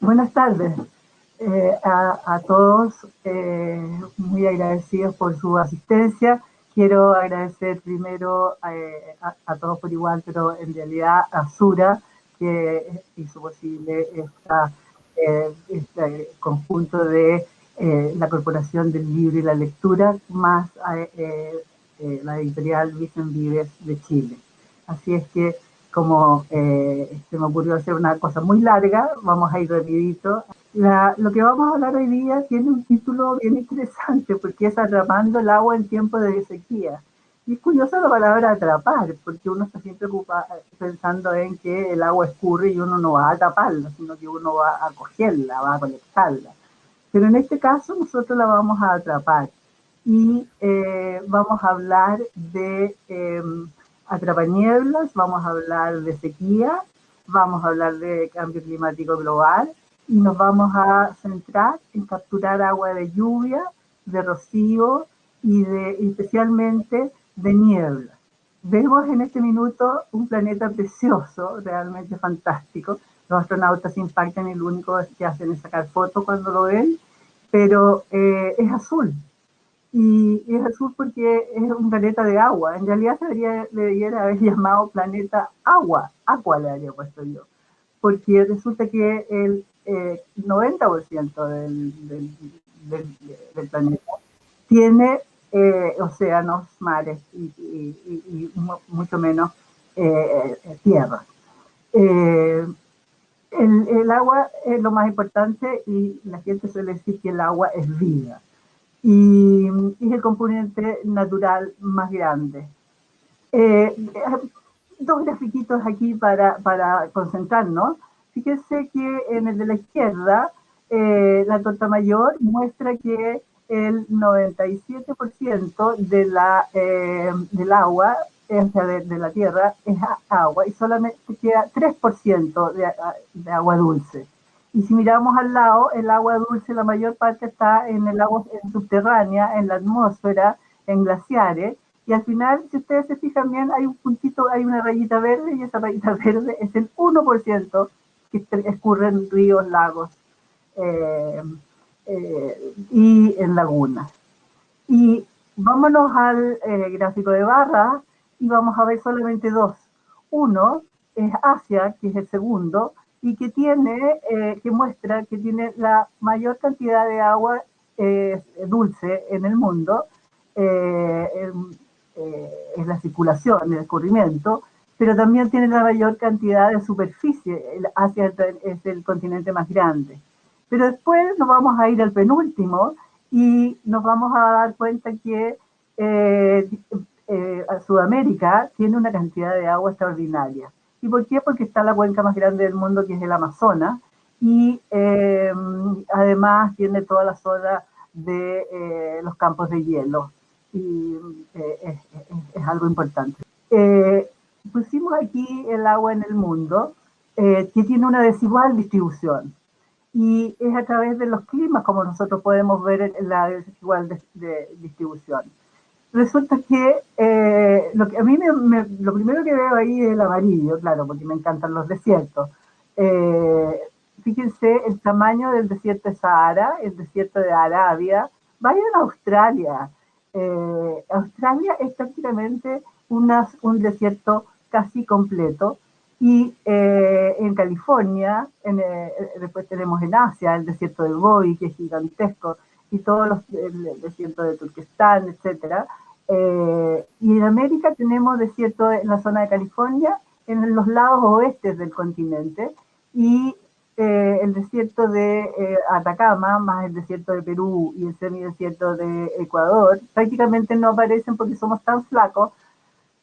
Buenas tardes a todos, muy agradecidos por su asistencia. Quiero agradecer primero a todos por igual, pero en realidad a Sura, que hizo posible este conjunto de la Corporación del Libro y la Lectura, más la editorial Vicen Vives de Chile. Así es que como se me ocurrió hacer una cosa muy larga, vamos a ir rapidito. Lo que vamos a hablar hoy día tiene un título bien interesante porque es Atrapando el agua en tiempo de sequía. Y es curiosa la palabra atrapar, porque uno está siempre pensando en que el agua escurre y uno no va a taparla, sino que uno va a cogerla, va a conectarla. Pero en este caso nosotros la vamos a atrapar y vamos a hablar de atrapanieblas, vamos a hablar de sequía, vamos a hablar de cambio climático global y nos vamos a centrar en capturar agua de lluvia, de rocío y especialmente de niebla. Vemos en este minuto un planeta precioso, realmente fantástico. Los astronautas se impactan y lo único que hacen es sacar fotos cuando lo ven, pero es azul. Y es azul porque es un planeta de agua. En realidad le debería haber llamado planeta agua. Agua le habría puesto yo. Porque resulta que el 90% del planeta tiene océanos, mares y mucho menos tierra. Eh, el agua es lo más importante y la gente suele decir que el agua es vida y es el componente natural más grande. Eh, Dos grafiquitos aquí para concentrarnos. Fíjense que en el de la izquierda, la torta mayor muestra que el 97% del agua, o sea, de la tierra, es agua y solamente queda 3% de agua dulce. Y si miramos al lado, el agua dulce, la mayor parte está en el agua subterránea, en la atmósfera, en glaciares, y al final, si ustedes se fijan bien, hay un puntito, hay una rayita verde, y esa rayita verde es el 1% que escurre en ríos, lagos eh, y en lagunas. Y vámonos al gráfico de barras y vamos a ver solamente dos. Uno es Asia, que es el segundo, y que muestra que tiene la mayor cantidad de agua dulce en el mundo, eh, es la circulación, el escurrimiento, pero también tiene la mayor cantidad de superficie. Asia es el continente más grande. Pero después nos vamos a ir al penúltimo y nos vamos a dar cuenta que eh, Sudamérica tiene una cantidad de agua extraordinaria. ¿Y por qué? Porque está la cuenca más grande del mundo, que es el Amazonas, y además tiene toda la zona de los campos de hielo. Y es algo importante. Eh, Pusimos aquí el agua en el mundo, que tiene una desigual distribución y es a través de los climas como nosotros podemos ver la desigual distribución. Resulta que lo que a mí lo primero que veo ahí es el amarillo, claro, porque me encantan los desiertos. Eh, Fíjense el tamaño del desierto de Sahara, el desierto de Arabia. Vayan a Australia. Australia es prácticamente un desierto casi completo. Y en California, después tenemos en Asia el desierto de Gobi, que es gigantesco, y todos el desierto de Turquestán, etcétera. Y en América tenemos desierto en la zona de California, en los lados oestes del continente, y el desierto de Atacama, más el desierto de Perú y el semidesierto de Ecuador, prácticamente no aparecen porque somos tan flacos,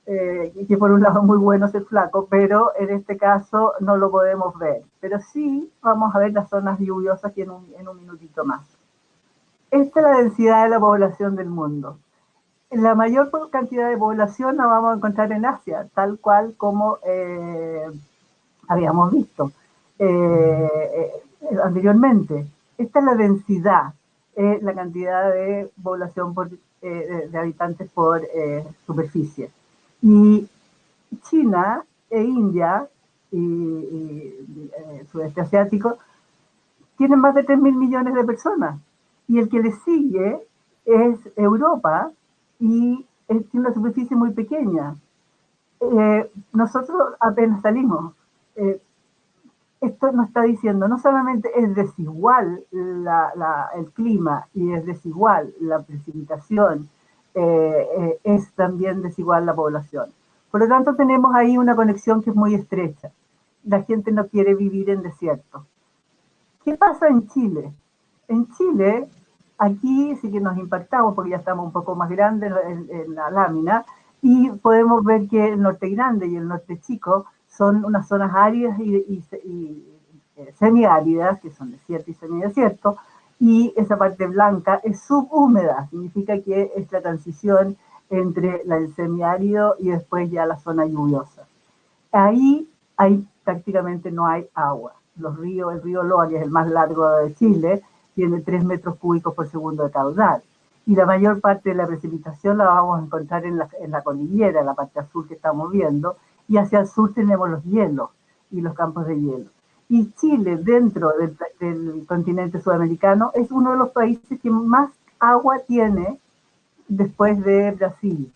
que por un lado es muy bueno ser flaco, pero en este caso no lo podemos ver. Pero sí vamos a ver las zonas lluviosas que en un minutito más. Esta es la densidad de la población del mundo. La mayor cantidad de población la vamos a encontrar en Asia, tal cual como habíamos visto anteriormente. Esta es la densidad, la cantidad de población de habitantes por superficie. Y China e India y sudeste asiático tiene más de 3 mil millones de personas. Y el que le sigue es Europa y tiene una superficie muy pequeña. Nosotros apenas salimos. Eh, Esto nos está diciendo, no solamente es desigual el clima y es desigual la precipitación, es también desigual la población. Por lo tanto, tenemos ahí una conexión que es muy estrecha. La gente no quiere vivir en desierto. ¿Qué pasa en Chile? En Chile, aquí sí que nos impactamos porque ya estamos un poco más grandes en la lámina y podemos ver que el norte grande y el norte chico son unas zonas áridas y semiáridas, que son desierto y semidesierto, y esa parte blanca es subhúmeda, significa que es la transición entre el semiárido y después ya la zona lluviosa. Ahí prácticamente no hay agua. Los ríos, el río Loa, que es el más largo de Chile, tiene 3 metros cúbicos por segundo de caudal. Y la mayor parte de la precipitación la vamos a encontrar en la cordillera, en la parte azul que estamos viendo, y hacia el sur tenemos los hielos y los campos de hielo. Y Chile, dentro del continente sudamericano, es uno de los países que más agua tiene después de Brasil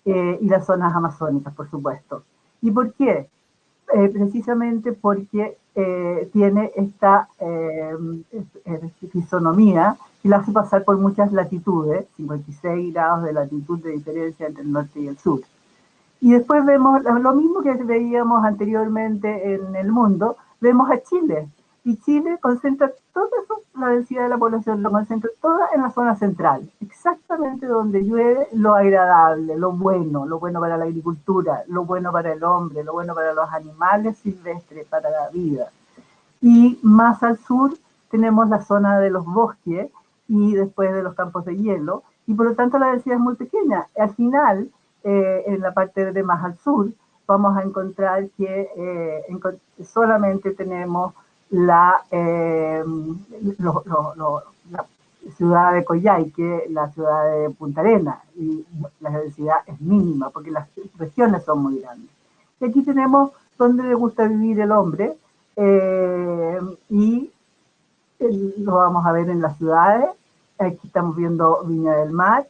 y las zonas amazónicas, por supuesto. ¿Y por qué? Precisamente porque tiene esta fisonomía que la hace pasar por muchas latitudes, 56 grados de latitud de diferencia entre el norte y el sur. Y después vemos lo mismo que veíamos anteriormente en el mundo, vemos a Chile. Y Chile concentra toda la densidad de la población, lo concentra toda en la zona central, exactamente donde llueve lo agradable, lo bueno para la agricultura, lo bueno para el hombre, lo bueno para los animales silvestres, para la vida. Y más al sur tenemos la zona de los bosques y después de los campos de hielo, y por lo tanto la densidad es muy pequeña. Al final, en la parte de más al sur, vamos a encontrar que solamente tenemos la ciudad de Coyhaique, la ciudad de Punta Arenas, y la densidad es mínima porque las regiones son muy grandes. Y aquí tenemos donde le gusta vivir el hombre, y lo vamos a ver en las ciudades. Aquí estamos viendo Viña del Mar,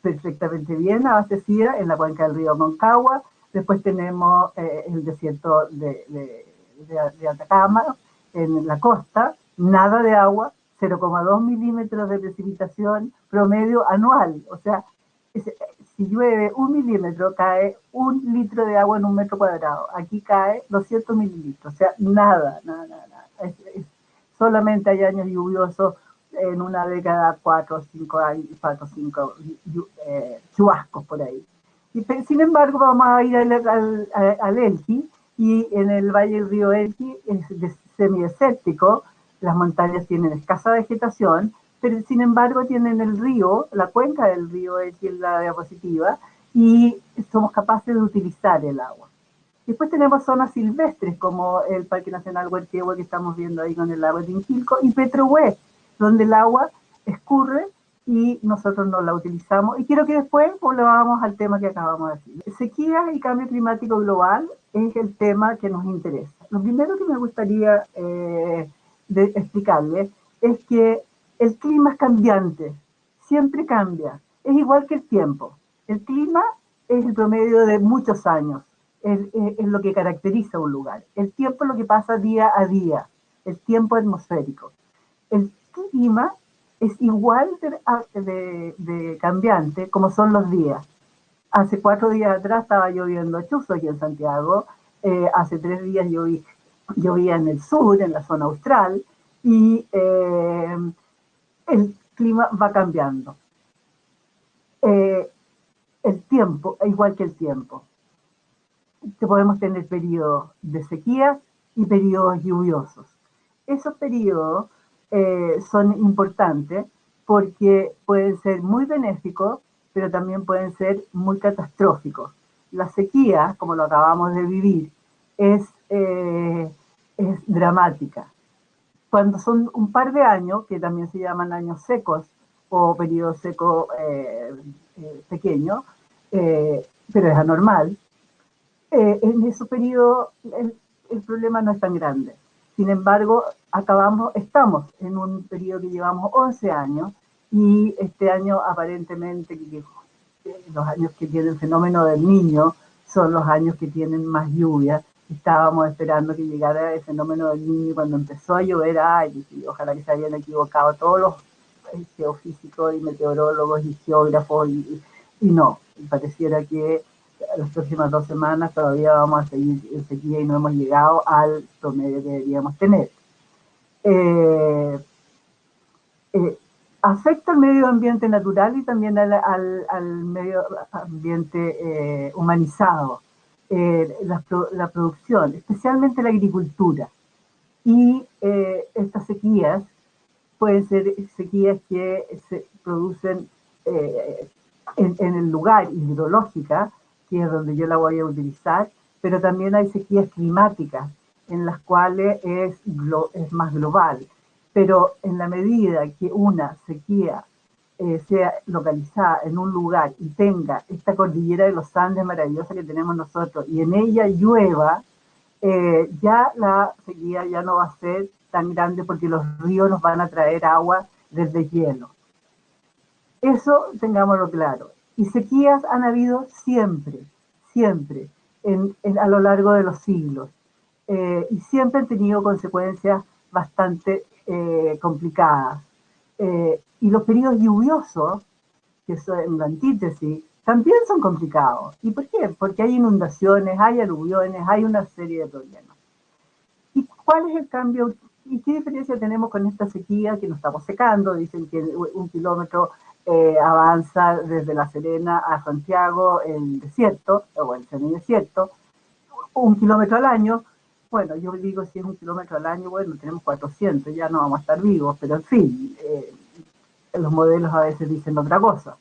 perfectamente bien abastecida en la cuenca del río Moncagua. Después tenemos el desierto de Atacama, en la costa, nada de agua, 0,2 milímetros de precipitación promedio anual. O sea, si llueve 1 milímetro, cae 1 litro de agua en 1 metro cuadrado. Aquí cae 200 mililitros, o sea, nada, nada, nada. Solamente hay años lluviosos en una década, 4 o 5 chubascos por ahí. Sin embargo, vamos a ir al Elqui, y en el valle del río Elqui es semidesértico, las montañas tienen escasa vegetación, pero sin embargo tienen el río, la cuenca del río Elqui en la diapositiva, y somos capaces de utilizar el agua. Después tenemos zonas silvestres como el Parque Nacional Huerquehue que estamos viendo ahí con el lago Tinquilco, y Petrohue, donde el agua escurre y nosotros no la utilizamos. Y quiero que después volvamos al tema que acabamos de decir. Sequía y cambio climático global es el tema que nos interesa. Lo primero que me gustaría explicarles es que el clima es cambiante, siempre cambia, es igual que el tiempo. El clima es el promedio de muchos años, es lo que caracteriza un lugar. El tiempo es lo que pasa día a día, el tiempo atmosférico. El clima es igual de cambiante como son los días. Hace 4 días atrás estaba lloviendo chuzo aquí en Santiago, hace 3 días llovía en el sur, en la zona austral, y el clima va cambiando. El tiempo, igual que el tiempo. Podemos tener periodos de sequía y periodos lluviosos. Esos periodos son importantes porque pueden ser muy benéficos, pero también pueden ser muy catastróficos. La sequía, como lo acabamos de vivir, es dramática. Cuando son un par de años, que también se llaman años secos o periodo seco pequeño, pero es anormal, en ese periodo el problema no es tan grande. Sin embargo, estamos en un periodo que llevamos 11 años y este año aparentemente los años que tienen fenómeno del niño son los años que tienen más lluvia. Estábamos esperando que llegara el fenómeno del niño y cuando empezó a llover, ay, ojalá que se hayan equivocado todos los geofísicos y meteorólogos y geógrafos y no, pareciera que las próximas 2 semanas todavía vamos a seguir en sequía y no hemos llegado al promedio que deberíamos tener. Eh, eh, Afecta al medio ambiente natural y también al medio ambiente humanizado, la producción, especialmente la agricultura. Y estas sequías pueden ser sequías que se producen en el lugar hidrológica, que es donde yo la voy a utilizar, pero también hay sequías climáticas, en las cuales es más global. Pero en la medida que una sequía sea localizada en un lugar y tenga esta cordillera de los Andes maravillosa que tenemos nosotros y en ella llueva, ya la sequía ya no va a ser tan grande porque los ríos nos van a traer agua desde hielo. Eso tengámoslo claro. Y sequías han habido siempre, siempre, a lo largo de los siglos. Y siempre han tenido consecuencias bastante complicadas. Y los periodos lluviosos, que son la antítesis, también son complicados. ¿Y por qué? Porque hay inundaciones, hay aluviones, hay una serie de problemas. ¿Y cuál es el cambio? ¿Y qué diferencia tenemos con esta sequía que nos estamos secando? Dicen que 1 kilómetro avanza desde La Serena a Santiago el desierto, o el semidesierto, 1 kilómetro al año. Bueno, yo digo, si es 1 kilómetro al año, bueno, tenemos 400, ya no vamos a estar vivos, pero en fin, los modelos a veces dicen otra cosa.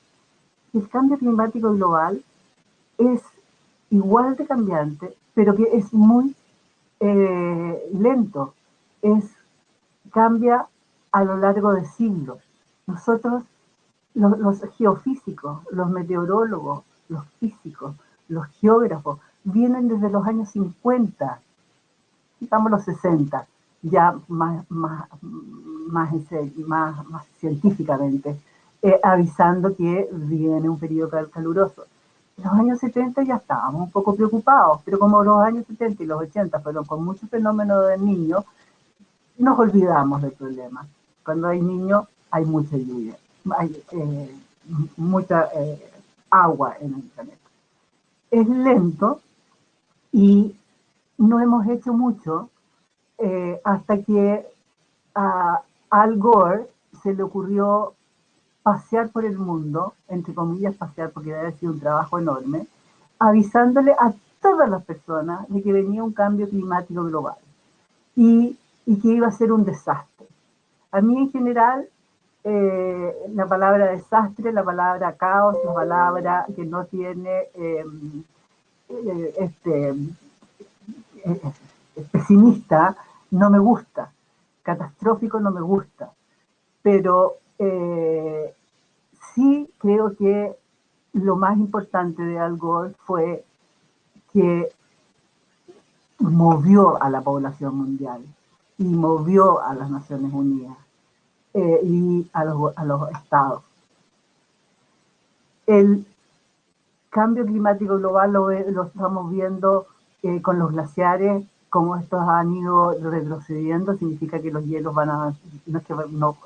El cambio climático global es igual de cambiante, pero que es muy lento, es, cambia a lo largo de siglos. Nosotros, los geofísicos, los meteorólogos, los físicos, los geógrafos, vienen desde los años 50, digamos los 60, ya más científicamente, avisando que viene un periodo caluroso. En los años 70 ya estábamos un poco preocupados, pero como los años 70 y los 80 fueron con muchos fenómenos del niño, nos olvidamos del problema. Cuando hay niños hay mucha lluvia, hay mucha agua en el planeta. Es lento y no hemos hecho mucho hasta que a Al Gore se le ocurrió pasear por el mundo, entre comillas pasear porque había sido un trabajo enorme, avisándole a todas las personas de que venía un cambio climático global y que iba a ser un desastre. A mí en general la palabra desastre, la palabra caos, la palabra que no tiene este, pesimista no me gusta, catastrófico no me gusta, pero sí creo que lo más importante de Al Gore fue que movió a la población mundial y movió a las Naciones Unidas y a los estados. El cambio climático global lo estamos viendo con los glaciares, como estos han ido retrocediendo, significa que los hielos van a, no es que no,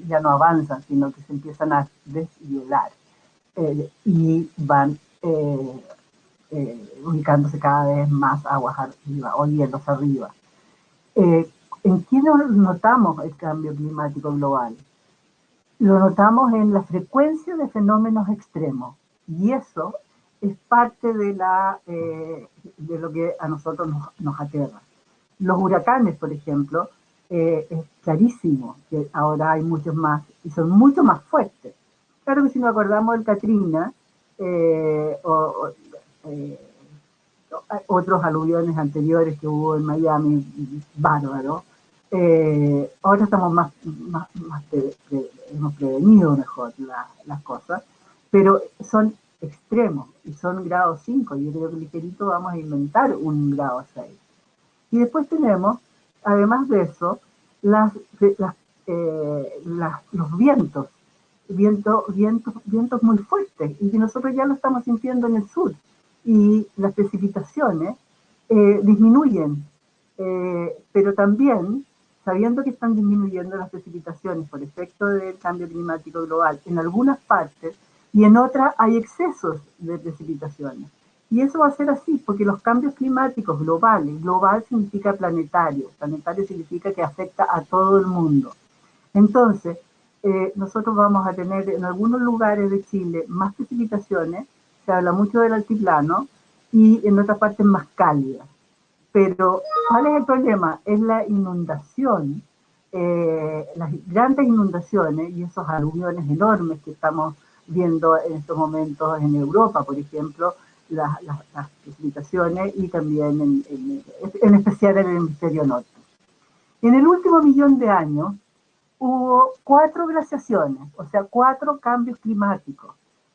ya no avanzan, sino que se empiezan a deshielar y van ubicándose cada vez más aguas arriba o hielos arriba. ¿En qué notamos el cambio climático global? Lo notamos en la frecuencia de fenómenos extremos y eso es parte de lo que a nosotros nos aterra. Los huracanes, por ejemplo, es clarísimo que ahora hay muchos más y son mucho más fuertes. Claro que si nos acordamos del Katrina eh, otros aluviones anteriores que hubo en Miami, bárbaro, ahora estamos hemos prevenido mejor las cosas, pero son extremos y son grado 5. Yo creo que ligerito vamos a inventar un grado 6. Y después tenemos, además de eso, las, las, los vientos muy fuertes, y que nosotros ya lo estamos sintiendo en el sur, y las precipitaciones disminuyen, pero también, sabiendo que están disminuyendo las precipitaciones por efecto del cambio climático global en algunas partes, y en otras hay excesos de precipitaciones. Y eso va a ser así, porque los cambios climáticos globales, global significa planetario, planetario significa que afecta a todo el mundo. Entonces, nosotros vamos a tener en algunos lugares de Chile más precipitaciones, se habla mucho del altiplano, y en otras partes más cálidas. Pero, ¿cuál es el problema? Es la inundación, las grandes inundaciones y esos aluviones enormes que estamos viendo en estos momentos en Europa, por ejemplo, las precipitaciones, y también en especial en el hemisferio norte. En el último millón de años hubo 4 glaciaciones, o sea, 4 cambios climáticos.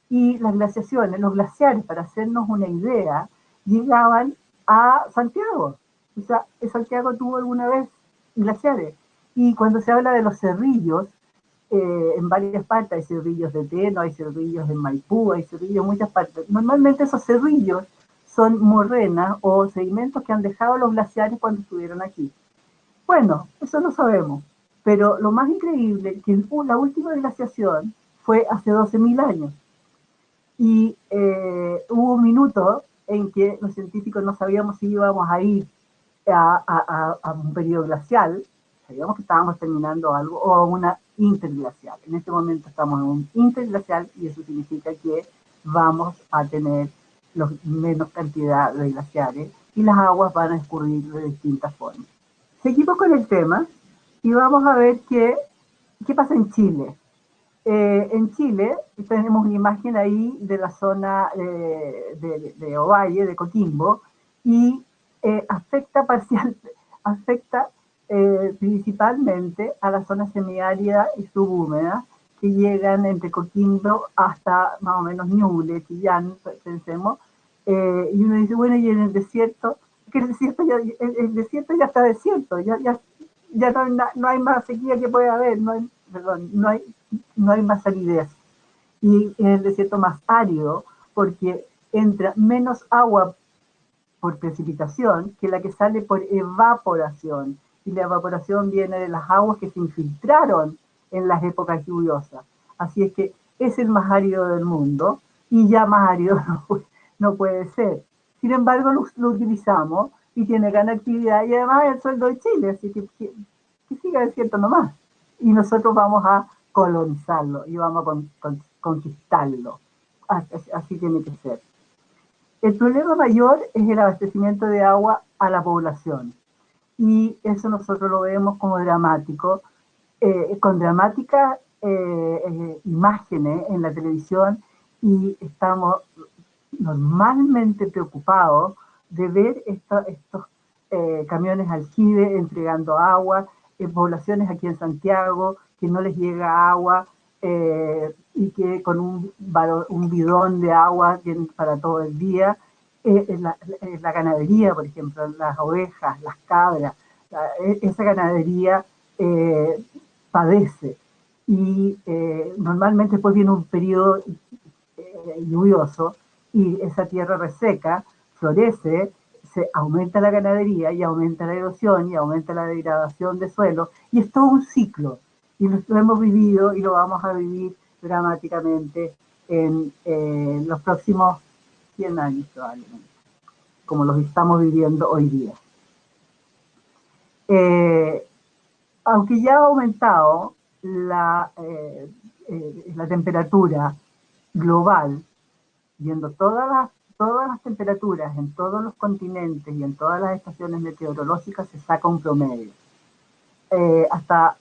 Y las glaciaciones, los glaciares, para hacernos una idea, llegaban a Santiago. O sea, Santiago tuvo alguna vez glaciares. Y cuando se habla de los cerrillos, en varias partes hay cerrillos de Teno, hay cerrillos en Maipú, hay cerrillos en muchas partes. Normalmente esos cerrillos son morrenas o sedimentos que han dejado los glaciares cuando estuvieron aquí. Bueno, eso lo sabemos, pero lo más increíble es que la última glaciación fue hace 12.000 años, y hubo un minuto en que los científicos no sabíamos si íbamos a ir a un periodo glacial, sabíamos que estábamos terminando algo, o a una interglacial. En este momento estamos en un interglacial, y eso significa que vamos a tener menos cantidad de glaciares y las aguas van a escurrir de distintas formas. Seguimos con el tema y vamos a ver qué pasa en Chile. En Chile tenemos una imagen ahí de la zona de Ovalle, de Coquimbo, y afecta afecta principalmente a la zona semiárida y subhúmeda, que llegan entre Coquimbo hasta más o menos Ñuble, Chillán, pensemos, y uno dice, bueno, y en el desierto, que el desierto ya está desierto, ya no hay más sequía que puede haber, perdón, no hay más aridez. Y en el desierto más árido, porque entra menos agua por precipitación que la que sale por evaporación. Y la evaporación viene de las aguas que se infiltraron en las épocas lluviosas. Así es que es el más árido del mundo, y ya más árido no puede ser. Sin embargo, lo utilizamos y tiene gran actividad, y además es el sueldo de Chile, así que siga desierto nomás. Y nosotros vamos a colonizarlo y vamos a conquistarlo. Así tiene que ser. El problema mayor es el abastecimiento de agua a la población, y eso nosotros lo vemos como dramático, con dramáticas imágenes en la televisión, y estamos normalmente preocupados de ver estos camiones aljibe entregando agua en poblaciones aquí en Santiago que no les llega agua, y que con un bidón de agua tienen para todo el día. La ganadería, por ejemplo, las ovejas, las cabras, esa ganadería eh, padece, y normalmente después viene un periodo lluvioso, y esa tierra reseca florece, se aumenta la ganadería y aumenta la erosión y aumenta la degradación de suelo, y es todo un ciclo, y lo hemos vivido y lo vamos a vivir dramáticamente en los próximos 100 años probablemente, como los estamos viviendo hoy día. Eh, Aunque ya ha aumentado la temperatura global, viendo todas las temperaturas en todos los continentes y en todas las estaciones meteorológicas, se saca un promedio. Hasta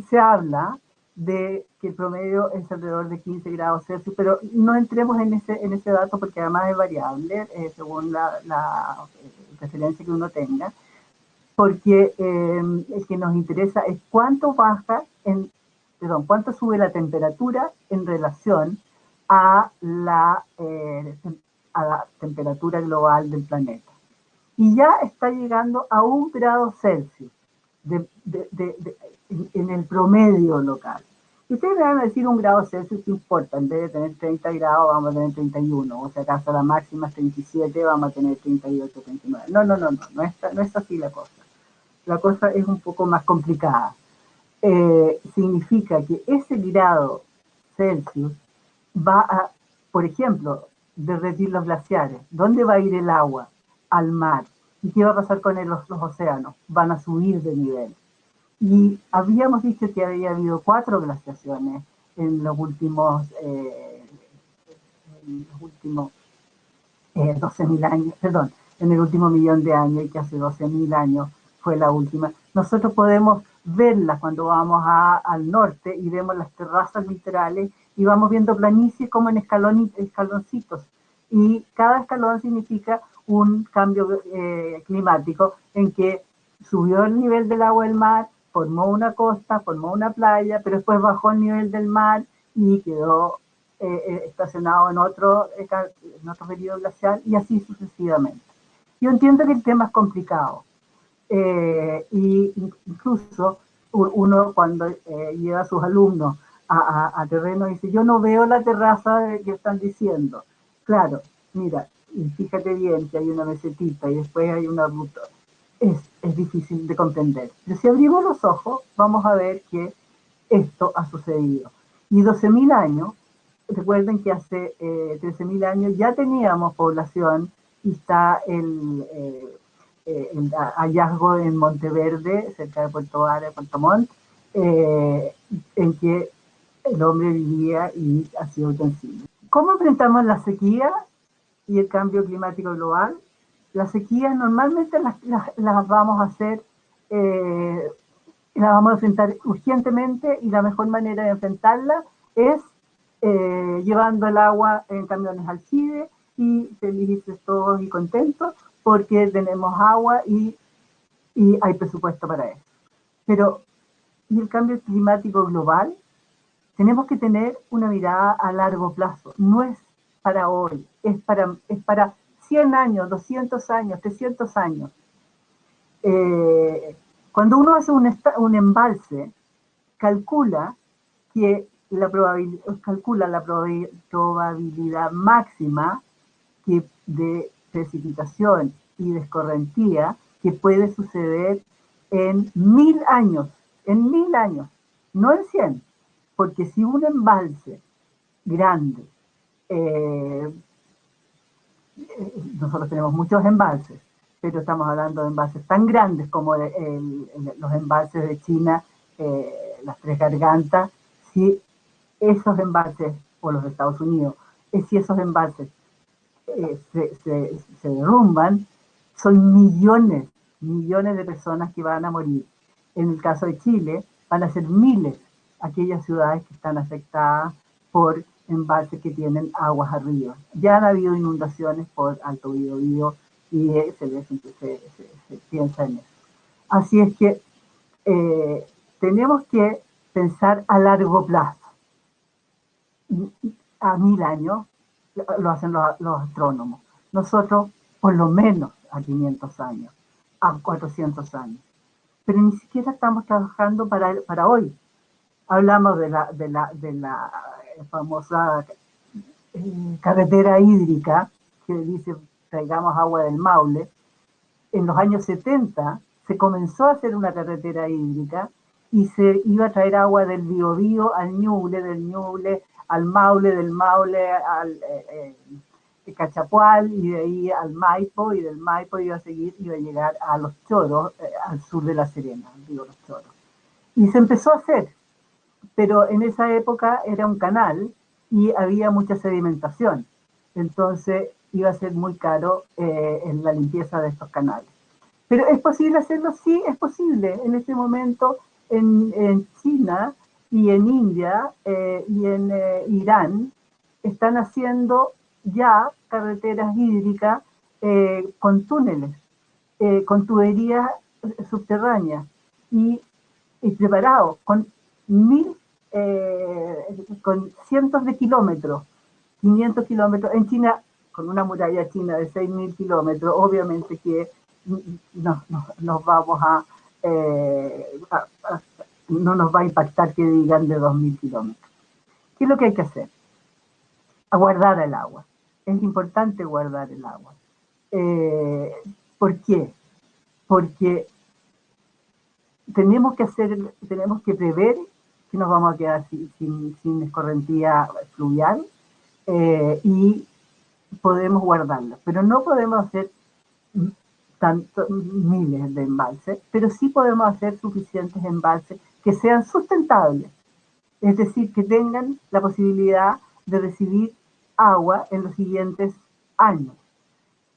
se habla de que el promedio es alrededor de 15 grados Celsius, pero no entremos en ese dato porque además es variable según la referencia que uno tenga, porque el que nos interesa es cuánto sube la temperatura en relación a a la temperatura global del planeta. Y ya está llegando a 1 grado Celsius. en el promedio local. Y ustedes me van a decir 1 grado Celsius, ¿qué importa? En vez de tener 30 grados, vamos a tener 31. O si acaso la máxima es 37, vamos a tener 38, 39. No es así la cosa. La cosa es un poco más complicada. Significa que ese grado Celsius va a, por ejemplo, derretir los glaciares. ¿Dónde va a ir el agua? Al mar. ¿Y qué va a pasar con los océanos? Van a subir de nivel. Y habíamos dicho que había habido 4 glaciaciones en los últimos, en los últimos 12.000 años, perdón, en el último millón de años, y que hace 12.000 años fue la última. Nosotros podemos verlas cuando vamos al norte y vemos las terrazas literales y vamos viendo planicies como en escaloncitos. Y cada escalón significa un cambio climático en que subió el nivel del agua del mar, formó una costa, formó una playa, pero después bajó el nivel del mar y quedó estacionado en otro periodo glacial y así sucesivamente. Yo entiendo que el tema es complicado y incluso uno cuando lleva a sus alumnos a terreno dice, yo no veo la terraza que están diciendo. Claro, mira, y fíjate bien que hay una mesetita y después hay una ruta. Es difícil de comprender. Pero si abrimos los ojos, vamos a ver que esto ha sucedido. Y 12.000 años, recuerden que hace 13.000 años ya teníamos población y está el hallazgo en Monteverde, cerca de Puerto Vara, Puerto Montt, en que el hombre vivía y hacía utensilios. ¿Cómo enfrentamos la sequía y el cambio climático global? Las sequías normalmente las vamos a hacer, las vamos a enfrentar urgentemente y la mejor manera de enfrentarla es llevando el agua en camiones al Chile y felices todos y contentos porque tenemos agua y hay presupuesto para eso. Pero, ¿y el cambio climático global? Tenemos que tener una mirada a largo plazo. No es para hoy, es para 100 años, 200 años, 300 años. Cuando uno hace un embalse, calcula que calcula la probabilidad máxima de precipitación y de escorrentía que puede suceder en 1.000 años, no en 100, porque si un embalse grande, eh, nosotros tenemos muchos embalses, pero estamos hablando de embalses tan grandes como los embalses de China, las Tres Gargantas, si esos embalses, o los de Estados Unidos, si esos embalses se derrumban, son millones de personas que van a morir. En el caso de Chile, van a ser miles aquellas ciudades que están afectadas por embalses que tienen aguas arriba. Ya han habido inundaciones por Alto Biobío y se piensa en eso. Así es que tenemos que pensar a largo plazo. A 1.000 años lo hacen los astrónomos. Nosotros, por lo menos a 500 años, a 400 años. Pero ni siquiera estamos trabajando para hoy. Hablamos de la famosa carretera hídrica que dice traigamos agua del Maule. En los años 70 se comenzó a hacer una carretera hídrica y se iba a traer agua del Biobío al Ñuble, del Ñuble al Maule, del Maule al Cachapual y de ahí al Maipo, y del Maipo iba a llegar a Los Choros, al sur de La Serena, digo Los Choros. Y se empezó a hacer, pero en esa época era un canal y había mucha sedimentación, entonces iba a ser muy caro en la limpieza de estos canales. Pero ¿es posible hacerlo? Sí, es posible. En este momento en China y en India y en Irán están haciendo ya carreteras hídricas con túneles, con tuberías subterráneas y preparados con cientos de kilómetros, 500 kilómetros. En China, con una muralla china de 6.000 kilómetros, obviamente que nos vamos a no nos va a impactar que digan de 2.000 kilómetros. ¿Qué es lo que hay que hacer? A guardar el agua. Es importante guardar el agua. ¿Por qué? Porque tenemos que prever que nos vamos a quedar sin escorrentía fluvial y podemos guardarla, pero no podemos hacer miles de embalses, pero sí podemos hacer suficientes embalses que sean sustentables, es decir, que tengan la posibilidad de recibir agua en los siguientes años.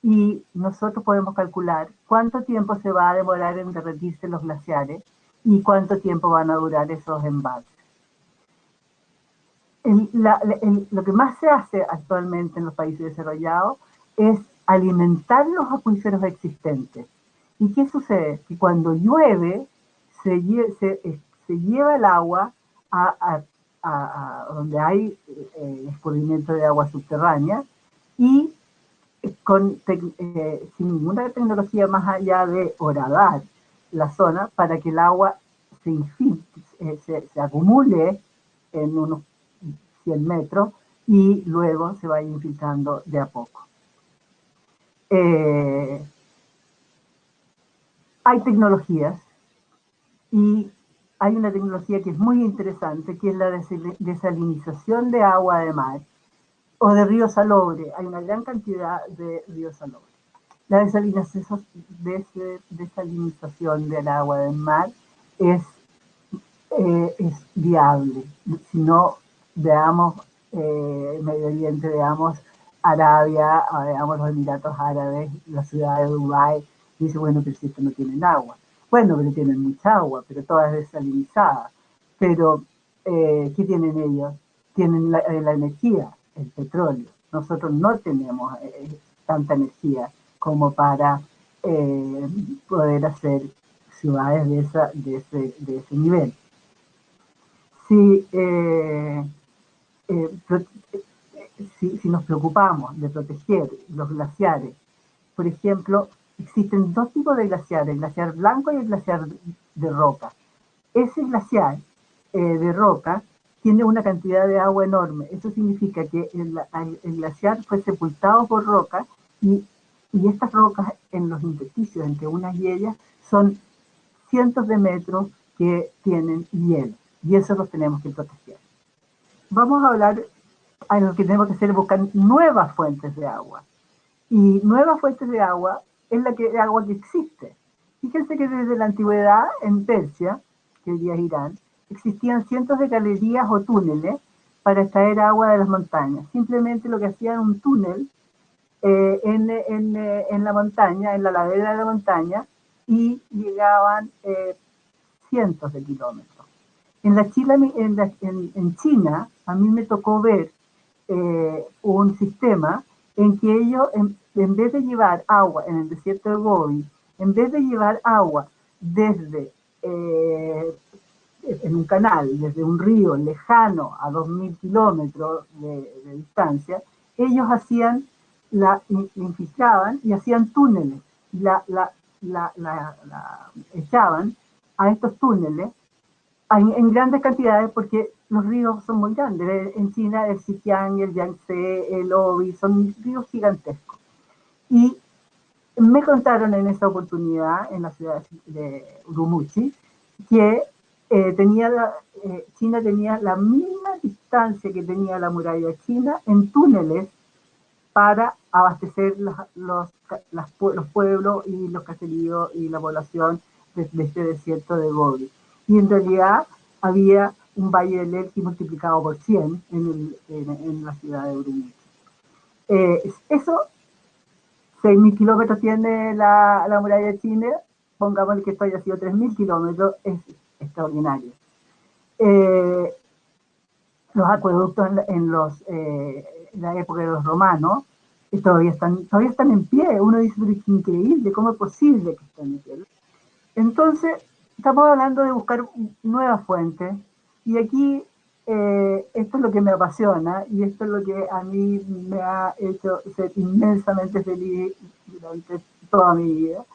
Y nosotros podemos calcular cuánto tiempo se va a demorar en derretirse los glaciares y cuánto tiempo van a durar esos embalses. Lo que más se hace actualmente en los países desarrollados es alimentar los acuíferos existentes. ¿Y qué sucede? Que cuando llueve se lleva el agua a donde hay escurrimiento de agua subterránea y sin ninguna tecnología más allá de horadar la zona para que el agua se acumule en unos 100 metros y luego se vaya infiltrando de a poco. Hay tecnologías y hay una tecnología que es muy interesante, que es la desalinización de agua de mar o de río salobre. Hay una gran cantidad de ríos salobre. La desalinización del agua del mar es viable. Si no, veamos Medio Oriente, veamos Arabia, veamos los Emiratos Árabes, la ciudad de Dubái, y dice, bueno, pero si esto no tienen agua. Bueno, pero tienen mucha agua, pero toda es desalinizada. Pero, ¿qué tienen ellos? Tienen la energía, el petróleo. Nosotros no tenemos tanta energía como para poder hacer ciudades de ese nivel. Si, si nos preocupamos de proteger los glaciares, por ejemplo, existen dos tipos de glaciares, el glaciar blanco y el glaciar de roca. Ese glaciar de roca tiene una cantidad de agua enorme. Eso significa que el glaciar fue sepultado por roca y estas rocas en los intersticios entre unas y ellas son cientos de metros que tienen hielo y eso los tenemos que proteger. Vamos a hablar, a lo que tenemos que hacer es buscar nuevas fuentes de agua. Y nuevas fuentes de agua es el agua que existe. Fíjense que desde la antigüedad en Persia, que hoy día es Irán, existían cientos de galerías o túneles para extraer agua de las montañas. Simplemente lo que hacían un túnel en la montaña, en la ladera de la montaña, y llegaban cientos de kilómetros. En China, a mí me tocó ver un sistema en que ellos, en vez de llevar agua en el desierto de Gobi, en vez de llevar agua desde en un canal, desde un río lejano a 2.000 kilómetros de distancia, ellos infiltraban y hacían túneles, la echaban a estos túneles en grandes cantidades porque los ríos son muy grandes. En China el Xinjiang, el Yangtze, el Obi, son ríos gigantescos. Y me contaron en esa oportunidad, en la ciudad de Urumqi, que China tenía la misma distancia que tenía la muralla china en túneles para abastecer los pueblos y los caseríos y la población de este desierto de Gobi. Y en realidad había un valle del Elqui multiplicado por 100 en la ciudad de Urumqi. Eso, 6.000 kilómetros tiene la muralla china, pongamos que esto haya sido 3.000 kilómetros, es extraordinario. Los acueductos en la época de los romanos todavía están en pie. Uno dice, pero es increíble, ¿cómo es posible que estén en pie? Entonces, estamos hablando de buscar nuevas fuentes y aquí esto es lo que me apasiona y esto es lo que a mí me ha hecho ser inmensamente feliz durante toda mi vida.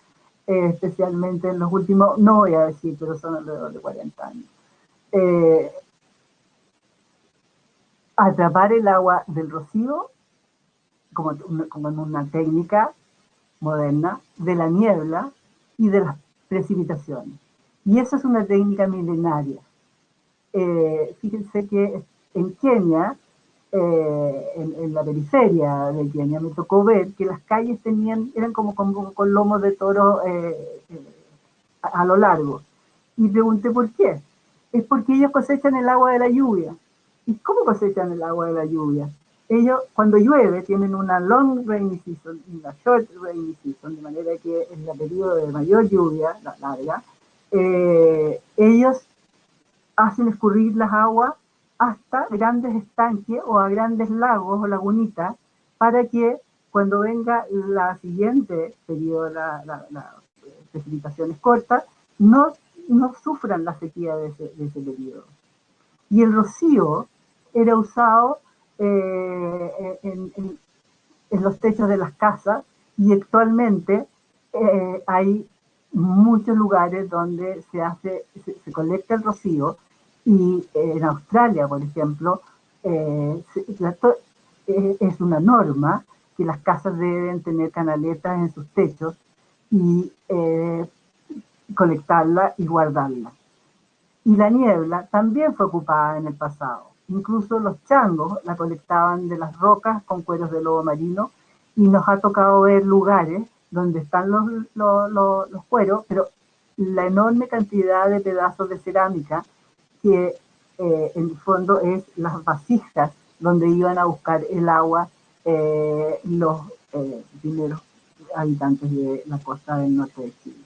especialmente en los últimos, no voy a decir, pero son alrededor de 40 años. Eh, Atrapar el agua del rocío como en una técnica moderna, de la niebla y de las precipitaciones. Y eso es una técnica milenaria. Fíjense que en Kenia, en la periferia de Kenia, me tocó ver que las calles eran como con lomos de toro a lo largo. Y pregunté por qué. Es porque ellos cosechan el agua de la lluvia. ¿Y cómo cosechan el agua de la lluvia? Ellos, cuando llueve, tienen una long rainy season y una short rainy season, de manera que en el periodo de mayor lluvia, la larga, ellos hacen escurrir las aguas hasta grandes estanques o a grandes lagos o lagunitas para que cuando venga la siguiente periodo, la precipitaciones cortas, no sufran la sequía de ese periodo. Y el rocío era usado en los techos de las casas y actualmente hay muchos lugares donde se colecta el rocío y en Australia, por ejemplo, es una norma que las casas deben tener canaletas en sus techos y colectarla y guardarla. Y la niebla también fue ocupada en el pasado. Incluso los changos la colectaban de las rocas con cueros de lobo marino y nos ha tocado ver lugares donde están los cueros, pero la enorme cantidad de pedazos de cerámica que en el fondo es las vasijas donde iban a buscar el agua los primeros habitantes de la costa del norte de Chile.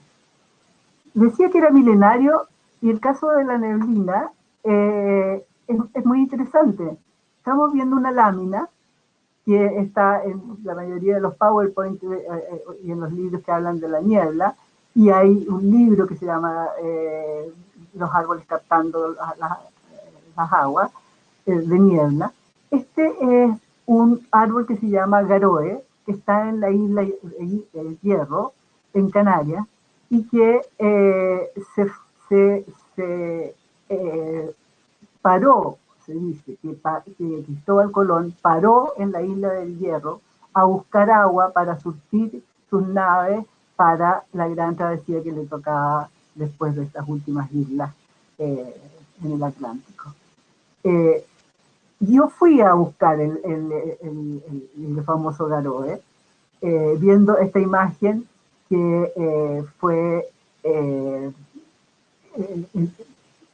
Decía que era milenario y el caso de la neblina es muy interesante. Estamos viendo una lámina que está en la mayoría de los PowerPoint y en los libros que hablan de la niebla, y hay un libro que se llama Los árboles captando las aguas de niebla. Este es un árbol que se llama garoe, que está en la isla Hierro, en Canarias, y que se paró, se dice, que Cristóbal Colón paró en la isla del Hierro a buscar agua para surtir sus naves para la gran travesía que le tocaba después de estas últimas islas en el Atlántico. Yo fui a buscar el famoso Garoe, viendo esta imagen que fue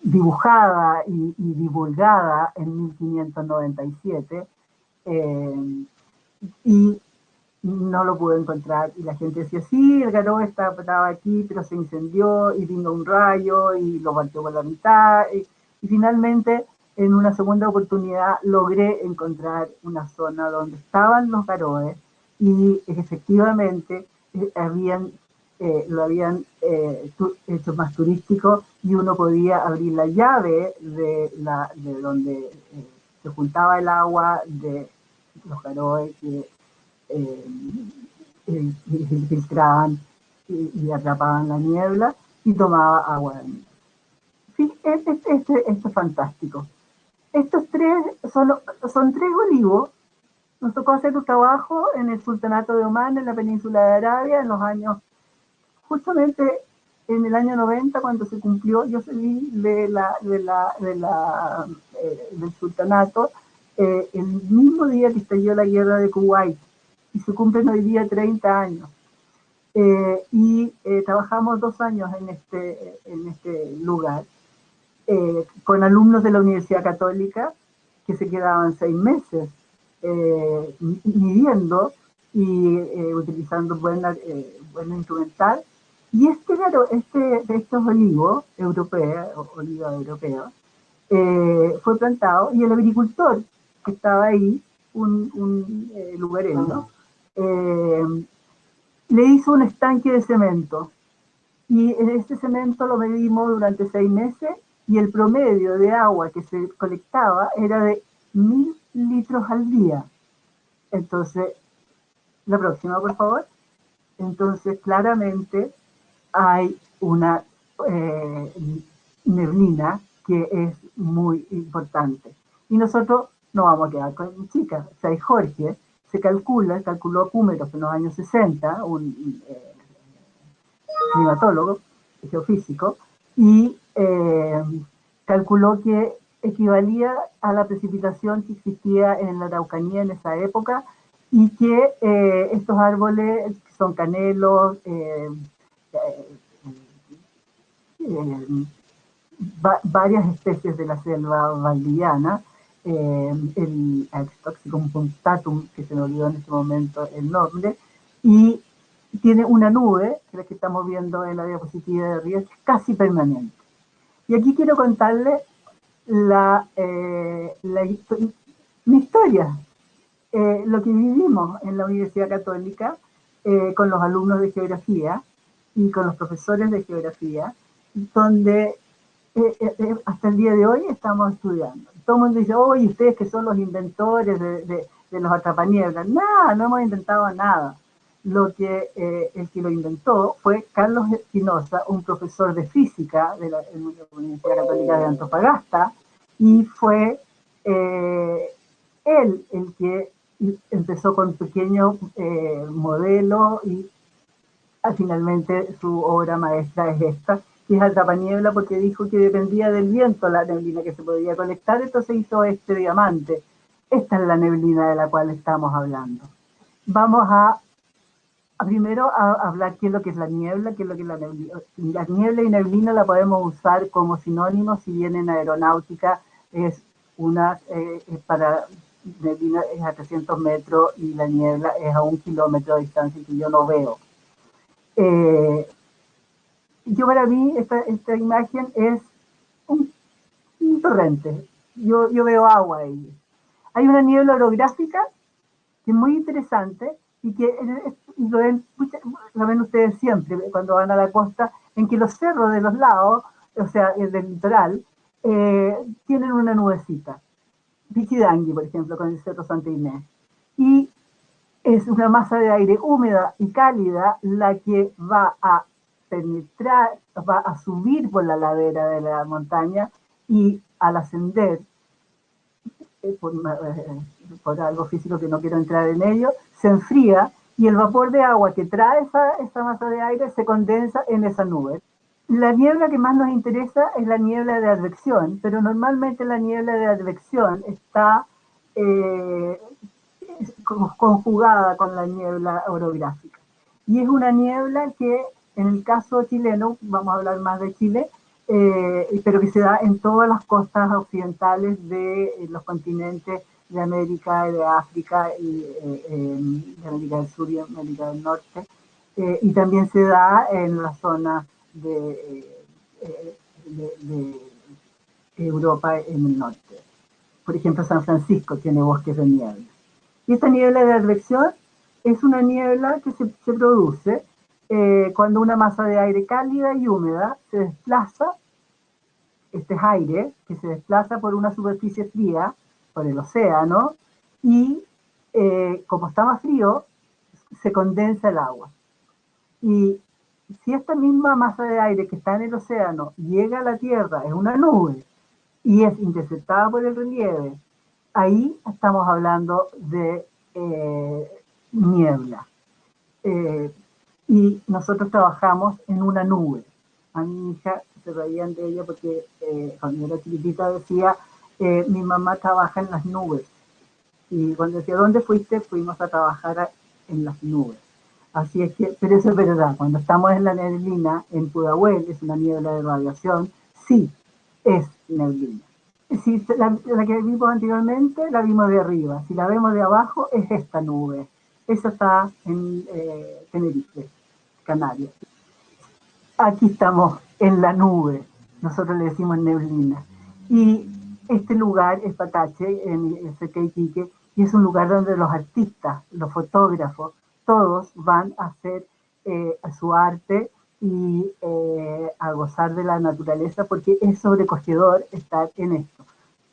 dibujada y divulgada en 1597 y no lo pude encontrar y la gente decía, sí, el Garoe estaba aquí, pero se incendió y vino un rayo y lo partió por la mitad y finalmente en una segunda oportunidad logré encontrar una zona donde estaban los Garoes y efectivamente lo habían hecho más turístico y uno podía abrir la llave de donde se juntaba el agua de los Garoes que filtraban y atrapaban la niebla y tomaba agua de niebla. Sí, esto es fantástico. Estos tres son tres olivos. Nos tocó hacer un trabajo en el Sultanato de Omán, en la península de Arabia, en los años, justamente en el año 90, cuando se cumplió, yo salí del Sultanato el mismo día que estalló la guerra de Kuwait y se cumplen hoy día 30 años. Trabajamos 2 años en este lugar con alumnos de la Universidad Católica que se quedaban 6 meses midiendo y utilizando buena instrumental. Y de estos olivos europeos, oliva europea, fue plantado y el agricultor que estaba ahí, un lugareño, le hizo un estanque de cemento y este cemento lo medimos durante 6 meses y el promedio de agua que se colectaba era de 1000 litros al día. Entonces, la próxima, por favor. Entonces, claramente, hay una eh, neblina que es muy importante. Y nosotros no vamos a quedar con chicas. O sea, Jorge calculó cúmeros en los años 60, un climatólogo, geofísico, y calculó que equivalía a la precipitación que existía en la Araucanía en esa época y que estos árboles son canelos, eh, varias especies de la selva valdiviana, el Axtoxicum punctatum, que se me olvidó en este momento el nombre, y tiene una nube, que la que estamos viendo en la diapositiva de arriba, casi permanente. Y aquí quiero contarles mi historia, lo que vivimos en la Universidad Católica con los alumnos de geografía y con los profesores de geografía, donde hasta el día de hoy estamos estudiando. Todo el mundo dice, oye, ustedes que son los inventores de los atrapanieblas. Nada, no hemos inventado nada. El que lo inventó fue Carlos Espinosa, un profesor de física de la Universidad Católica de Antofagasta, y fue él el que empezó con pequeños modelos y finalmente su obra maestra es esta, que es Atrapaniebla, porque dijo que dependía del viento la neblina que se podía colectar, entonces hizo este diamante. Esta es la neblina de la cual estamos hablando. Vamos primero a hablar qué es lo que es la niebla, qué es lo que es la neblina. La niebla y neblina la podemos usar como sinónimos, si bien en aeronáutica es para neblina es a 300 metros y la niebla es a 1 kilómetro de distancia que yo no veo. Yo para mí esta imagen es un torrente. Yo veo agua ahí. Hay una niebla orográfica que es muy interesante y que lo ven ustedes siempre cuando van a la costa, en que los cerros de los lados, o sea, el del litoral, tienen una nubecita. Pichidangui, por ejemplo, con el Cerro Santa Inés. Y es una masa de aire húmeda y cálida la que va a penetrar, va a subir por la ladera de la montaña y al ascender, por algo físico que no quiero entrar en ello, se enfría y el vapor de agua que trae esa masa de aire se condensa en esa nube. La niebla que más nos interesa es la niebla de advección, pero normalmente la niebla de advección está conjugada con la niebla orográfica. Y es una niebla que, en el caso chileno, vamos a hablar más de Chile, pero que se da en todas las costas occidentales de los continentes de América, de África, y, de América del Sur y América del Norte, y también se da en la zona de Europa en el norte. Por ejemplo, San Francisco tiene bosques de niebla. Y esta niebla de advección es una niebla que se produce cuando una masa de aire cálida y húmeda se desplaza, este es aire, que se desplaza por una superficie fría, por el océano, y como está más frío, se condensa el agua. Y si esta misma masa de aire que está en el océano llega a la Tierra, es una nube, y es interceptada por el relieve, ahí estamos hablando de niebla. Eh, y nosotros trabajamos en una nube. A mi hija se reían de ella porque cuando era chiquitita decía, mi mamá trabaja en las nubes. Y cuando decía, ¿dónde fuiste? Fuimos a trabajar en las nubes. Así es que, pero eso es verdad, cuando estamos en la neblina, en Pudahuel, es una niebla de radiación, sí, es neblina. Si la que vimos anteriormente la vimos de arriba, si la vemos de abajo es esta nube. Esa está en Tenerife, Canarias. Aquí estamos en la nube, nosotros le decimos neblina. Y este lugar es Patache, en cerca de Iquique, y es un lugar donde los artistas, los fotógrafos, todos van a hacer su arte y a gozar de la naturaleza porque es sobrecogedor estar en esto.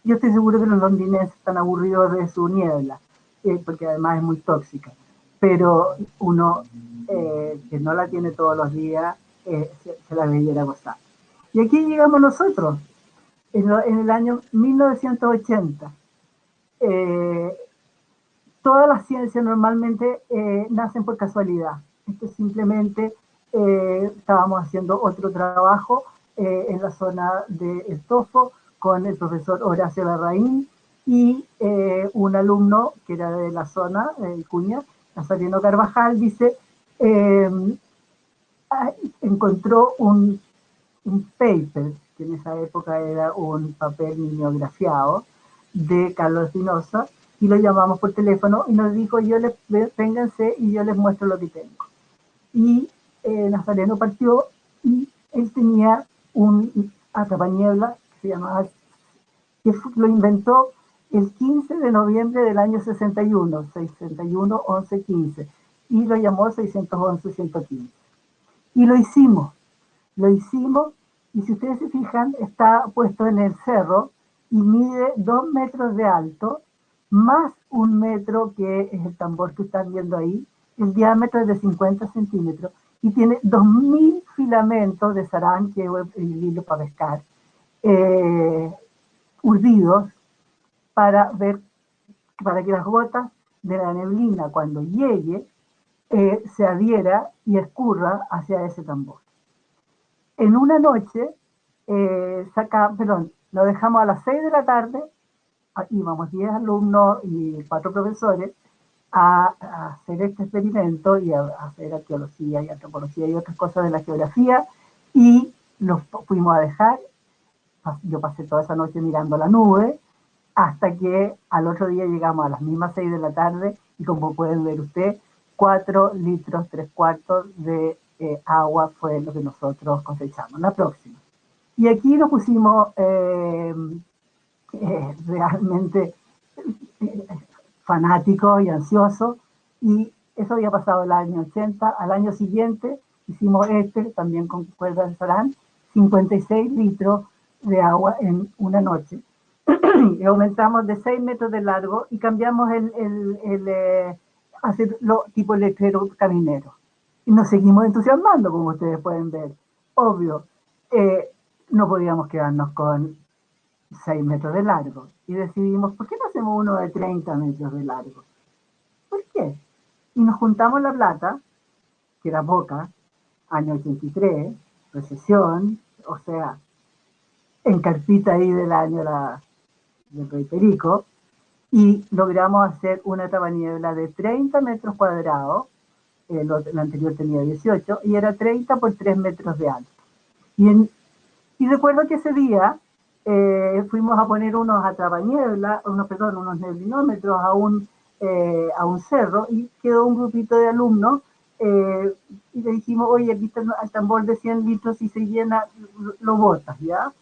Yo estoy seguro que los londinenses están aburridos de su niebla, porque además es muy tóxica, pero uno que no la tiene todos los días se la debiera gozar. Y aquí llegamos nosotros, en el año 1980. Eh, Todas las ciencias normalmente nacen por casualidad. Esto simplemente estábamos haciendo otro trabajo en la zona de El Tofo con el profesor Horacio Larraín y un alumno que era de la zona, de Cuña, Nazareno Carvajal, dice, eh, encontró un paper, que en esa época era un papel mimeografiado, de Carlos Espinosa, y lo llamamos por teléfono y nos dijo, vénganse y yo les muestro lo que tengo. Y Nazareno partió y él tenía un atrapaniebla que se llamaba, que lo inventó el 15 de noviembre del año 61, 61, 11, 15, y lo llamó 611, 115. Y lo hicimos, y si ustedes se fijan, está puesto en el cerro y mide 2 metros de alto, más 1 metro, que es el tambor que están viendo ahí. El diámetro es de 50 centímetros y tiene 2000 filamentos de sarán, que es el hilo para pescar, eh, urdidos para ver, para que las gotas de la neblina, cuando llegue, se adhiera y escurra hacia ese tambor. En una noche, lo dejamos a las 6 de la tarde, íbamos 10 alumnos y 4 profesores a hacer este experimento y a hacer arqueología y antropología y otras cosas de la geografía, y los fuimos a dejar. Yo pasé toda esa noche mirando la nube hasta que al otro día llegamos a las mismas 6 de la tarde y, como pueden ver ustedes, 4 litros 3/4 de agua fue lo que nosotros cosechamos. La próxima. Y aquí nos pusimos realmente fanáticos y ansiosos, y eso había pasado el año 80. Al año siguiente hicimos también con cuerdas de sarán, 56 litros de agua en una noche. Y aumentamos de 6 metros de largo y cambiamos hacerlo tipo letrero caminero. Y nos seguimos entusiasmando, como ustedes pueden ver. Obvio, no podíamos quedarnos con 6 metros de largo. Y decidimos, ¿por qué no hacemos uno de 30 metros de largo? ¿Por qué? Y nos juntamos la plata, que era poca, año 83, recesión, o sea, en carpita ahí del año del Rey Perico, y logramos hacer una tabaniebla de 30 metros cuadrados. La anterior tenía 18 y era 30 por 3 metros de alto. Y recuerdo que ese día fuimos a poner unos atrapanieblas, unos neblinómetros a un cerro, y quedó un grupito de alumnos y le dijimos, oye, aquí está el tambor de 100 litros, si se llena, lo botas, ¿ya?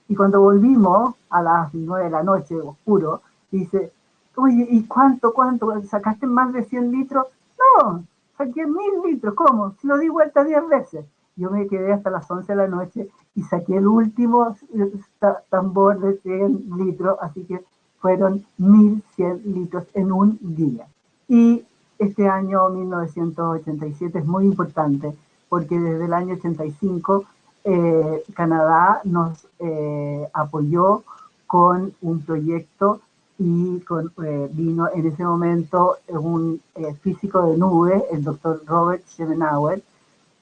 Y cuando volvimos a las 9 de la noche, oscuro, dice, oye, ¿y cuánto? ¿Sacaste más de 100 litros? No, saqué 1000 litros. ¿Cómo? Si lo di vuelta 10 veces. Yo me quedé hasta las 11 de la noche y saqué el último tambor de 100 litros, así que fueron 1100 litros en un día. Y este año 1987 es muy importante porque desde el año 85 Canadá nos apoyó con un proyecto, y vino en ese momento un físico de nube, el doctor Robert Schemenauer,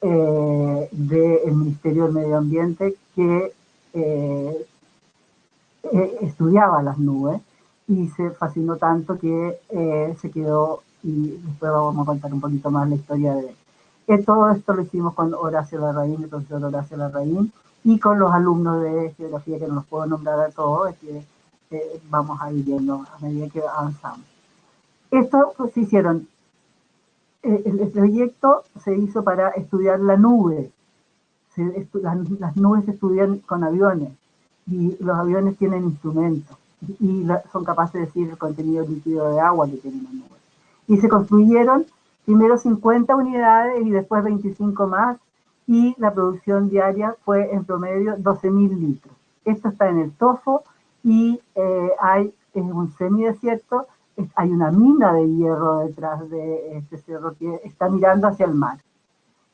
del Ministerio del Medio Ambiente, que estudiaba las nubes y se fascinó tanto que se quedó, y después vamos a contar un poquito más la historia de él. Todo esto lo hicimos con Horacio Larraín, el profesor Horacio Larraín, y con los alumnos de geografía, que no los puedo nombrar a todos, que vamos a ir viendo a medida que avanzamos. Esto pues, se hicieron, el proyecto se hizo para estudiar la nube. Las nubes se estudian con aviones, y los aviones tienen instrumentos y son capaces de decir el contenido líquido de agua que tiene una nube. Y se construyeron primero 50 unidades y después 25 más, y la producción diaria fue en promedio 12.000 litros. Esto está en el Tofo, y es un semidesierto, hay una mina de hierro detrás de este cerro que está mirando hacia el mar.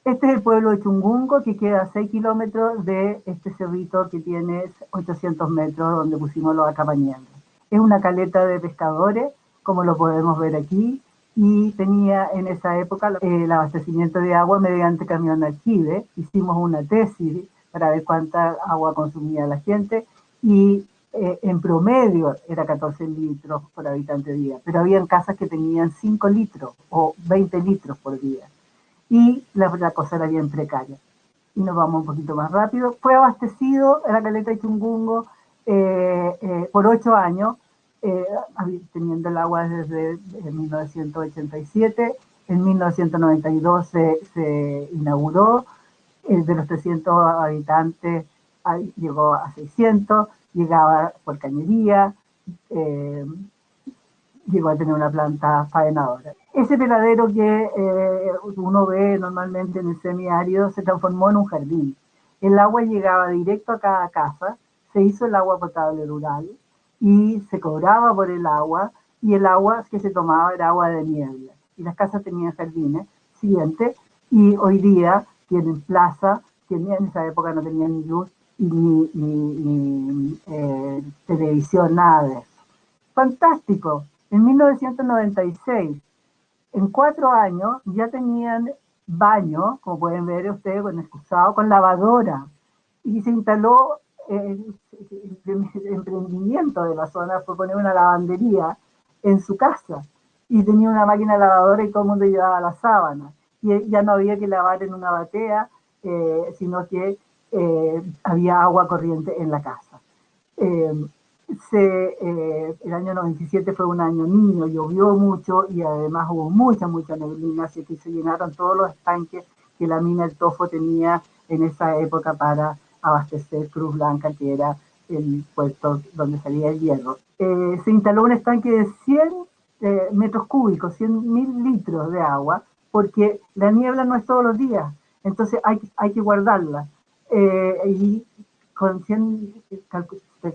Este es el pueblo de Chungungo, que queda a 6 kilómetros de este cerrito que tiene 800 metros donde pusimos los acampañantes. Es una caleta de pescadores, como lo podemos ver aquí, y tenía en esa época el abastecimiento de agua mediante camión aljibe. Hicimos una tesis para ver cuánta agua consumía la gente y en promedio era 14 litros por habitante día, pero habían casas que tenían 5 litros o 20 litros por día y la cosa era bien precaria. Y nos vamos un poquito más rápido. Fue abastecido en la caleta de Chungungo por 8 años, eh, teniendo el agua desde 1987. En 1992 se inauguró, de los 300 habitantes llegó a 600, llegaba por cañería, eh, llegó a tener una planta faenadora. Ese peladero que uno ve normalmente en el semiárido se transformó en un jardín. El agua llegaba directo a cada casa, se hizo el agua potable rural y se cobraba por el agua y el agua que se tomaba era agua de niebla. Y las casas tenían jardines, siguiente, y hoy día tienen plaza, que en esa época no tenían ni luz ni televisión, nada de eso. Fantástico. En 1996, en 4 años, ya tenían baño, como pueden ver ustedes, con excusado, con lavadora. Y se instaló el emprendimiento de la zona, fue poner una lavandería en su casa. Y tenía una máquina lavadora y todo el mundo llevaba la sábana. Y ya no había que lavar en una batea, sino que había agua corriente en la casa. Eh, el año 97 fue un año niño, llovió mucho y además hubo mucha neblina, así que se llenaron todos los estanques que la mina El Tofo tenía en esa época para abastecer Cruz Blanca, que era el puerto donde salía el hierro. Se instaló un estanque de 100 metros cúbicos, 100.000 litros de agua, porque la niebla no es todos los días, entonces hay que guardarla. Y con 100,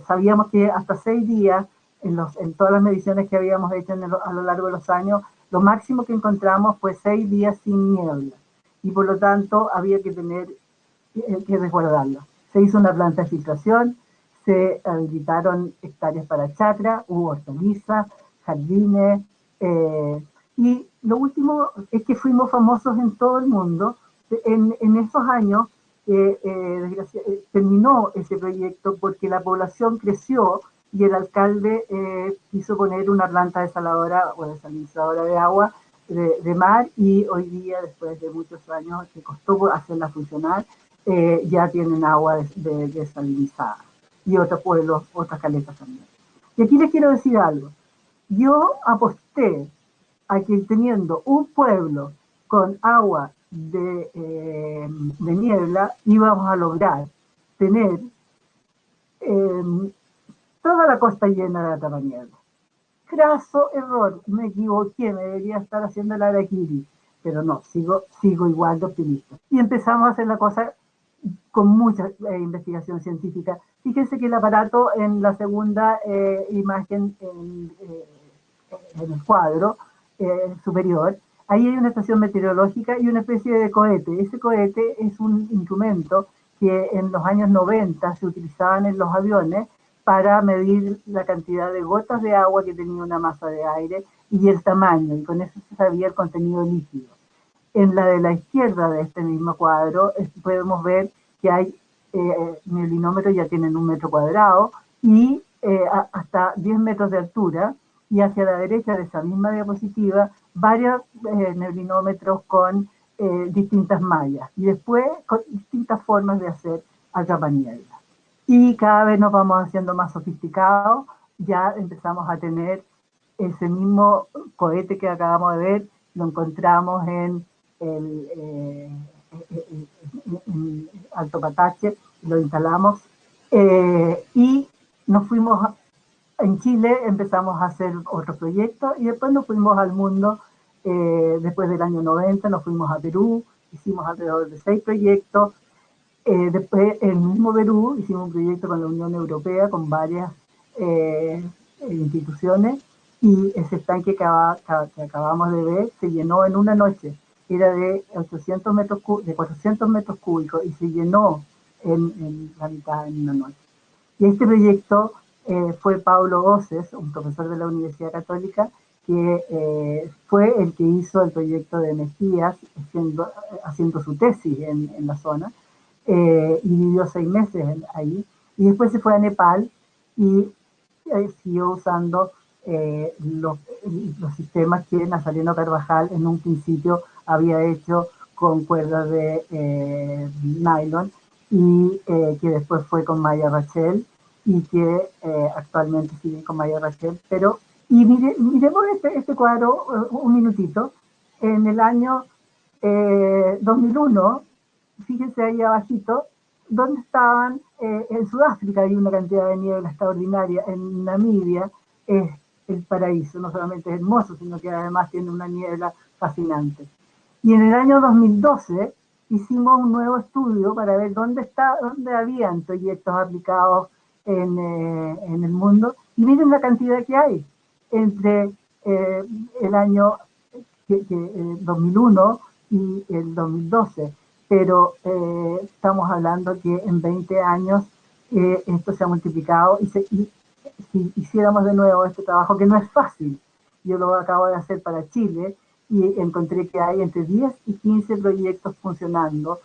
sabíamos que hasta 6 días, en todas las mediciones que habíamos hecho a lo largo de los años, lo máximo que encontramos fue 6 días sin niebla. Y por lo tanto había que tener que resguardarla. Se hizo una planta de filtración, se habilitaron hectáreas para chacra, hubo hortalizas, jardines, y lo último es que fuimos famosos en todo el mundo. En esos años terminó ese proyecto porque la población creció y el alcalde quiso poner una planta desaladora o desalinizadora de agua de mar y hoy día, después de muchos años que costó hacerla funcionar, ya tienen agua desalinizada y otros pueblos, otras caletas también. Y aquí les quiero decir algo. Yo aposté a que teniendo un pueblo con agua de niebla íbamos a lograr tener eh, toda la costa llena de atrapaniebla. Craso error, me equivoqué, me debería estar haciendo el araquiri, pero no, sigo igual de optimista. Y empezamos a hacer la cosa con mucha investigación científica. Fíjense que el aparato en la segunda imagen en el cuadro superior, ahí hay una estación meteorológica y una especie de cohete. Ese cohete es un instrumento que en los años 90 se utilizaban en los aviones para medir la cantidad de gotas de agua que tenía una masa de aire y el tamaño, y con eso se sabía el contenido líquido. En la de la izquierda de este mismo cuadro podemos ver que hay neblinómetros ya tienen 1 metro cuadrado y hasta 10 metros de altura, y hacia la derecha de esa misma diapositiva varios neblinómetros con distintas mallas y después con distintas formas de hacer atrapaniebla. Y cada vez nos vamos haciendo más sofisticados, ya empezamos a tener ese mismo cohete que acabamos de ver, lo encontramos en en Alto Patache, lo instalamos y nos fuimos en Chile, empezamos a hacer otros proyectos y después nos fuimos al mundo. Después del año 90 nos fuimos a Perú, hicimos alrededor de 6 proyectos. Después, en el mismo Perú, hicimos un proyecto con la Unión Europea, con varias instituciones, y ese estanque que acabamos de ver se llenó en una noche. era de 800 metros de 400 metros cúbicos y se llenó en la mitad en una noche. Y este proyecto fue Paulo Oces, un profesor de la Universidad Católica, que fue el que hizo el proyecto de Mejías, haciendo su tesis en la zona, y vivió 6 meses ahí. Y después se fue a Nepal y siguió usando los sistemas que Nazareno Carvajal en un principio había hecho con cuerdas de nylon y que después fue con Maya Rachel y que actualmente sigue con Maya Rachel. Pero, y miremos este cuadro un minutito. En el año 2001, fíjense ahí abajito, donde estaban, en Sudáfrica hay una cantidad de niebla extraordinaria, en Namibia es el paraíso, no solamente es hermoso, sino que además tiene una niebla fascinante. Y en el año 2012 hicimos un nuevo estudio para ver dónde habían proyectos aplicados en el mundo, y miren la cantidad que hay entre el año 2001 y el 2012, pero estamos hablando que en 20 años esto se ha multiplicado y si hiciéramos de nuevo este trabajo, que no es fácil, yo lo acabo de hacer para Chile y encontré que hay entre 10 y 15 proyectos funcionando,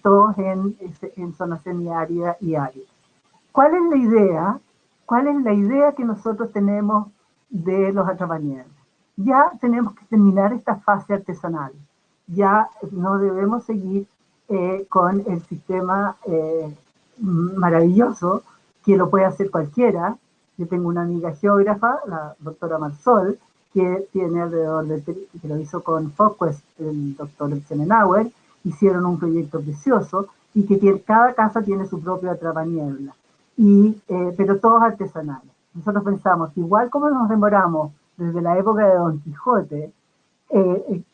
todos en zonas semiáridas y áridas. ¿Cuál es la idea? ¿Cuál es la idea que nosotros tenemos de los atrapanieves? Ya tenemos que terminar esta fase artesanal. Ya no debemos seguir con el sistema maravilloso que lo puede hacer cualquiera. Yo tengo una amiga geógrafa, la doctora Marsol, que tiene alrededor de, que lo hizo con Focus, el doctor Eisenhower, hicieron un proyecto precioso y que cada casa tiene su propio atrapaniebla. Pero todos artesanales. Nosotros pensamos, igual como nos demoramos desde la época de Don Quijote, que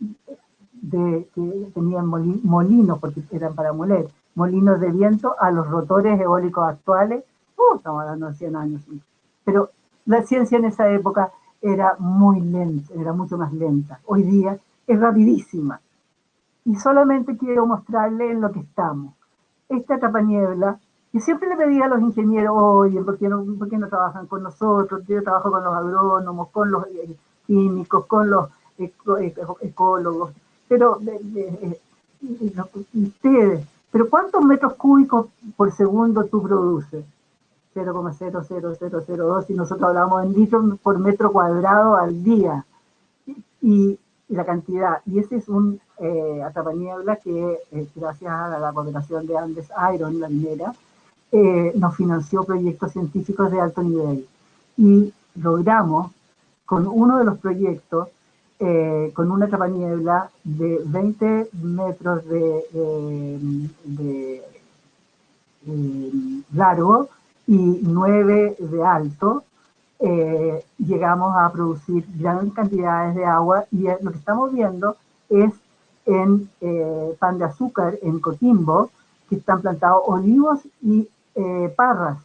tenían molinos, porque eran para moler, molinos de viento, a los rotores eólicos actuales, estamos hablando de 100 años. Pero la ciencia en esa época era muy lenta, era mucho más lenta. Hoy día es rapidísima. Y solamente quiero mostrarle en lo que estamos. Esta atrapaniebla, yo siempre le pedía a los ingenieros, oye, ¿por qué no trabajan con nosotros? Yo trabajo con los agrónomos, con los químicos, con los ecólogos, pero ustedes, pero ¿cuántos metros cúbicos por segundo tú produces? 0,00002 y nosotros hablamos en litros por metro cuadrado al día. Y la cantidad, y ese es un atrapaniebla que gracias a la cooperación de Andes Iron, la minera, nos financió proyectos científicos de alto nivel y logramos con uno de los proyectos, con una atrapaniebla de 20 metros de largo y 9 de alto, llegamos a producir grandes cantidades de agua y lo que estamos viendo es en Pan de Azúcar, en Coquimbo, que están plantados olivos y parras,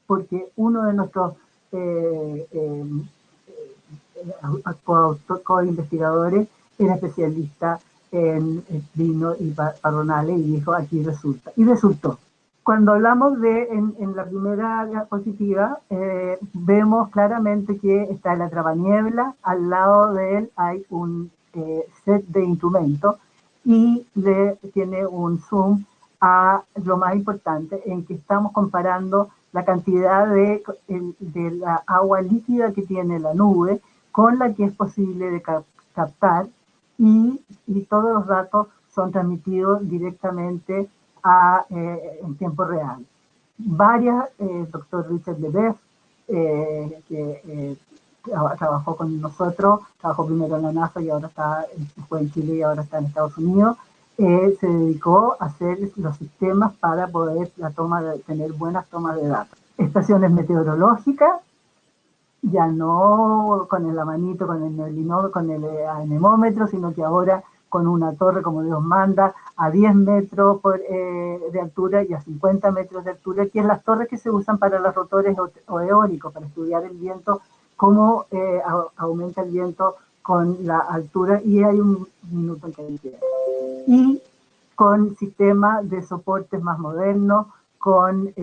porque uno de nuestros co-investigadores era especialista en vino y parronales y dijo, aquí resulta. Y resultó. Cuando hablamos en la primera diapositiva, vemos claramente que está el atrapaniebla, al lado de él hay un set de instrumentos y tiene un zoom a lo más importante, en que estamos comparando la cantidad de la agua líquida que tiene la nube con la que es posible de captar y todos los datos son transmitidos directamente en tiempo real. El doctor Richard Lebeuf, que trabajó con nosotros, trabajó primero en la NASA y ahora fue en Chile y ahora está en Estados Unidos, se dedicó a hacer los sistemas para poder tener buenas tomas de datos. Estaciones meteorológicas, ya no con la manito, con el anemómetro, sino que ahora con una torre como Dios manda, a 10 metros de altura y a 50 metros de altura, que es las torres que se usan para los rotores o eólicos, para estudiar el viento, cómo aumenta el viento con la altura, y hay un minuto en que hay que... Y con sistemas de soportes más modernos, con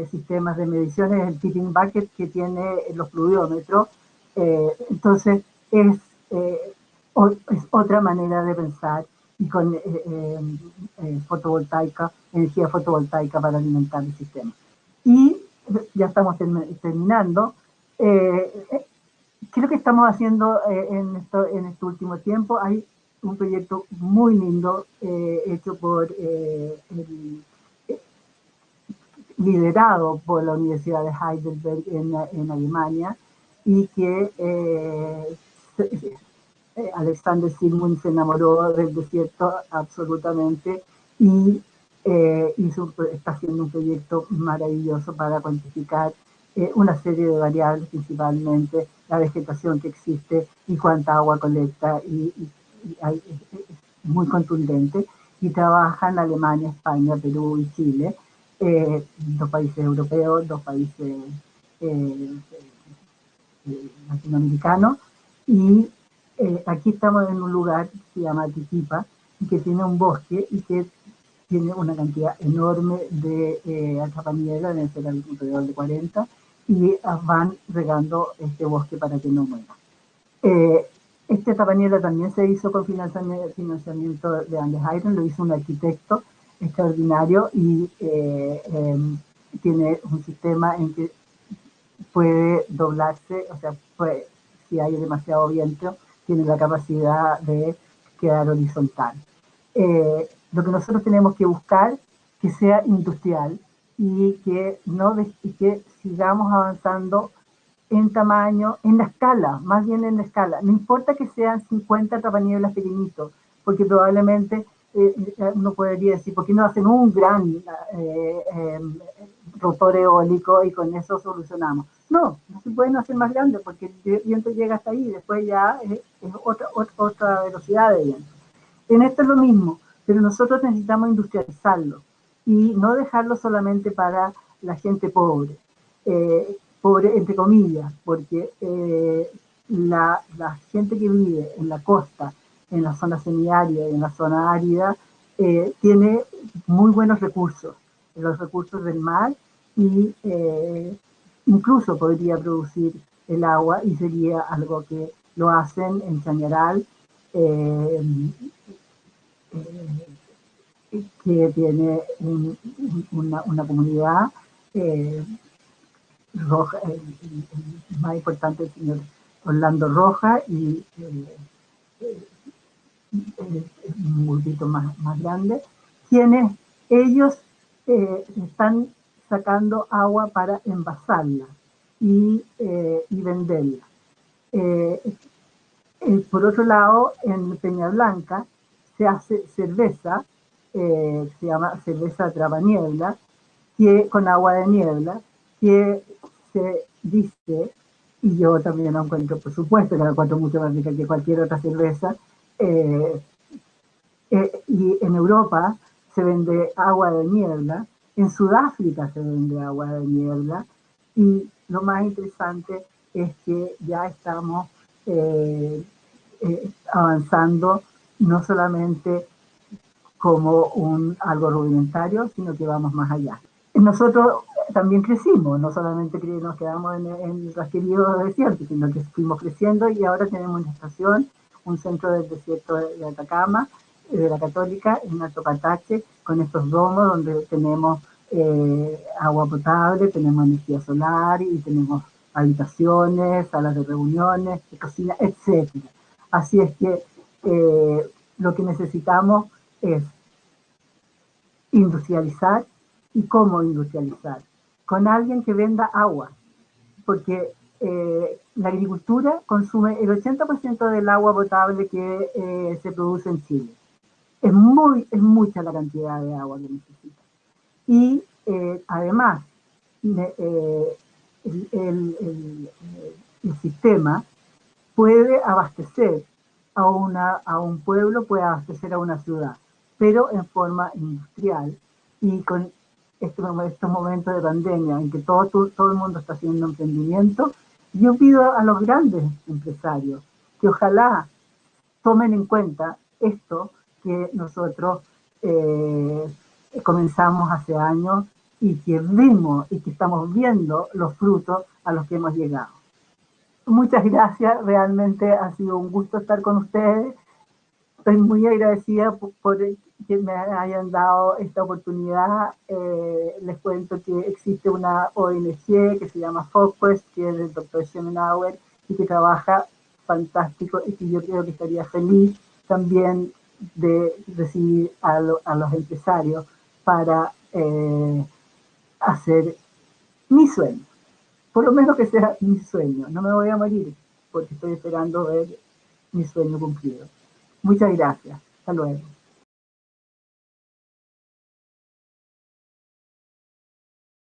sistemas de mediciones, el tipping bucket que tiene los fluidiómetros. Entonces, es otra manera de pensar, y con fotovoltaica, energía fotovoltaica para alimentar el sistema. Y ya estamos terminando. ¿Qué es lo que estamos haciendo en este último tiempo? Hay un proyecto muy lindo hecho por liderado por la Universidad de Heidelberg en Alemania, y que Alexander Sigmund se enamoró del desierto absolutamente, y está haciendo un proyecto maravilloso para cuantificar una serie de variables, principalmente la vegetación que existe y cuánta agua colecta, es muy contundente, y trabaja en Alemania, España, Perú y Chile, dos países europeos, dos países latinoamericanos, y aquí estamos en un lugar que se llama Tiquipa, y que tiene un bosque y que tiene una cantidad enorme de atrapaniebla, deben ser alrededor de 40, y van regando este bosque para que no muera. Este atrapaniebla también se hizo con financiamiento de Andes Iron, lo hizo un arquitecto extraordinario, y tiene un sistema en que puede doblarse, o sea, si hay demasiado viento, tiene la capacidad de quedar horizontal. Lo que nosotros tenemos que buscar que sea industrial, y que, y que sigamos avanzando en tamaño, en la escala, más bien en la escala. No importa que sean 50 tapanieblas pequeñitos, porque probablemente uno podría decir, ¿por qué no hacen un gran rotor eólico y con eso solucionamos? No, no se pueden hacer más grandes, porque el viento llega hasta ahí, después ya es otra velocidad de viento. En esto es lo mismo, pero nosotros necesitamos industrializarlo y no dejarlo solamente para la gente pobre. Pobre entre comillas, porque la gente que vive en la costa, en la zona semiárida y en la zona árida, tiene muy buenos recursos, los recursos del mar, y incluso podría producir el agua, y sería algo que lo hacen en Chañaral, eh, que tiene una comunidad roja, más importante, el señor Orlando Roja, y un grupito más grande, quienes ellos están sacando agua para envasarla y venderla. Por otro lado, en Peña Blanca se hace cerveza, se llama cerveza trabaniebla, que con agua de niebla, que se dice, y yo también la encuentro, por supuesto, que la encuentro mucho más rica que cualquier otra cerveza, eh, y en Europa se vende agua de niebla, en Sudáfrica se vende agua de niebla, y lo más interesante es que ya estamos avanzando no solamente como algo rudimentario, sino que vamos más allá. Nosotros también crecimos, no solamente nos quedamos en el rasquerío desierto, sino que fuimos creciendo, y ahora tenemos una estación, un centro del desierto de Atacama, de la Católica, en Alto Patache, con estos domos donde tenemos agua potable, tenemos energía solar, y tenemos habitaciones, salas de reuniones, de cocina, etc. Así es que lo que necesitamos es industrializar. ¿Y cómo industrializar? Con alguien que venda agua, porque la agricultura consume el 80% del agua potable que se produce en Chile. Es mucha la cantidad de agua que necesita. Y además, el sistema puede abastecer a un pueblo, puede abastecer a una ciudad, pero en forma industrial, y con estos momentos de pandemia en que todo el mundo está haciendo emprendimiento. Yo pido a los grandes empresarios que ojalá tomen en cuenta esto que nosotros comenzamos hace años y que vimos y que estamos viendo los frutos a los que hemos llegado. Muchas gracias, realmente ha sido un gusto estar con ustedes. Estoy muy agradecida por que me hayan dado esta oportunidad. Les cuento que existe una ONG que se llama Focus, que es del Dr. Schemenauer y que trabaja fantástico y que yo creo que estaría feliz también de recibir a los empresarios para hacer mi sueño. Por lo menos que sea mi sueño. No me voy a morir porque estoy esperando ver mi sueño cumplido. Muchas gracias. Hasta luego.